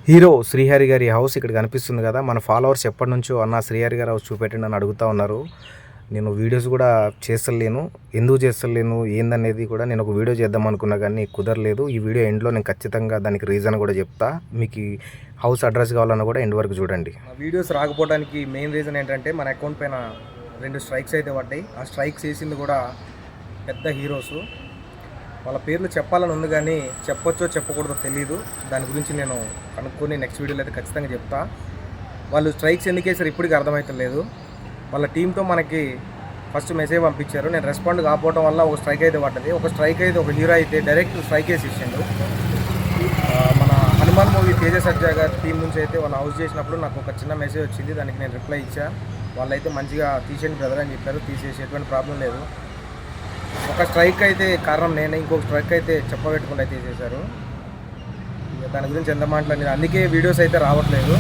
Hero Srihari గారి house ఇక్కడ కనిపిస్తుంది కదా. మన ఫాలోవర్స్ ఎప్పటి నుంచో అన్న శ్రీహరి గారి హౌస్ చూపెట్టండి అని అడుగుతూ ఉన్నారు. నేను వీడియోస్ కూడా చేస్తలేను. ఎందుకు చేస్తలేను ఏందనేది కూడా నేను ఒక వీడియో చేద్దాం అనుకున్నా కానీ కుదరలేదు. ఈ వీడియో ఎండ్లో నేను ఖచ్చితంగా దానికి రీజన్ కూడా చెప్తా. మీకు హౌస్ అడ్రస్ కావాలన్నా కూడా ఎండ్ వరకు చూడండి. వీడియోస్ రాకపోవడానికి మెయిన్ రీజన్ ఏంటంటే మన అకౌంట్ పైన 2 స్ట్రైక్స్ అయితే పడ్డాయి. ఆ స్ట్రైక్స్ వేసింది కూడా పెద్ద హీరోసు. వాళ్ళ పేర్లు చెప్పాలని ఉంది కానీ చెప్పొచ్చో చెప్పకూడదో తెలియదు. దాని గురించి నేను కనుక్కొని నెక్స్ట్ వీడియోలో అయితే ఖచ్చితంగా చెప్తా. వాళ్ళు స్ట్రైక్స్ ఎందుకు వేసారు ఇప్పటికీ అర్థమవుతలేదు. వాళ్ళ టీంతో మనకి ఫస్ట్ మెసేజ్ పంపించారు. నేను రెస్పాండ్ కాకపోవడం వల్ల ఒక స్ట్రైక్ అయితే పడ్డది. ఒక స్ట్రైక్ అయితే ఒక హీరో అయితే డైరెక్ట్ స్ట్రైక్ వేసి ఇచ్చిండు. మన హనుమాన్ మూవీ తేజ సజ్జా గారి టీం నుంచి అయితే వాళ్ళు హౌస్ చేసినప్పుడు నాకు ఒక చిన్న మెసేజ్ వచ్చింది. దానికి నేను రిప్లై ఇచ్చా. వాళ్ళైతే మంచిగా తీసేయండి బ్రదర్ అని చెప్పారు. తీసేసి ఎటువంటి ప్రాబ్లం లేదు. ఒక స్ట్రైక్ అయితే కారణం నేనే, ఇంకొక స్ట్రైక్ అయితే చెప్పబెట్టుకుంటూ అయితే చేశారు. దాని గురించి ఎంత మాట్లాడిన అందుకే వీడియోస్ అయితే రావట్లేదు.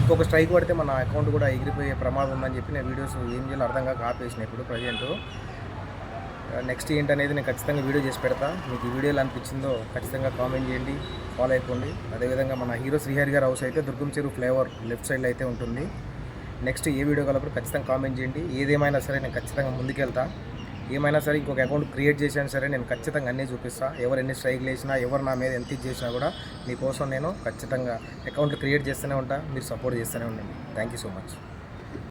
ఇంకొక స్ట్రైక్ పడితే మన అకౌంట్ కూడా ఎగిరిపోయే ప్రమాదం ఉందని చెప్పి నేను వీడియోస్ ఏం చేయాలో అర్థం కాక ఆపేసిన. ఇప్పుడు ప్రజెంట్ నెక్స్ట్ ఏంటనేది నేను ఖచ్చితంగా వీడియో చేసి పెడతా. మీకు ఈ వీడియోలో అనిపించిందో ఖచ్చితంగా కామెంట్ చేయండి, ఫాలో అయిపోండి. అదేవిధంగా మన హీరో శ్రీహరి గారి హౌస్ అయితే దుర్గం చెరువు ఫ్లేవర్ లెఫ్ట్ సైడ్లో అయితే ఉంటుంది. నెక్స్ట్ ఏ వీడియో కలప్పుడు ఖచ్చితంగా కామెంట్ చేయండి. ఏదేమైనా సరే నేను ఖచ్చితంగా ముందుకెళ్తా. ఏమైనా సరే ఇంకొక అకౌంట్ క్రియేట్ చేసినా సరే నేను ఖచ్చితంగా అన్నీ చూపిస్తాను. ఎవరు ఎన్ని స్ట్రైక్లు వేసినా, ఎవరు నా మీద ఎంత ఇది చేసినా కూడా మీకోసం నేను ఖచ్చితంగా అకౌంట్లు క్రియేట్ చేస్తూనే ఉంటాను. మీరు సపోర్ట్ చేస్తూనే ఉండండి. Thank you so much.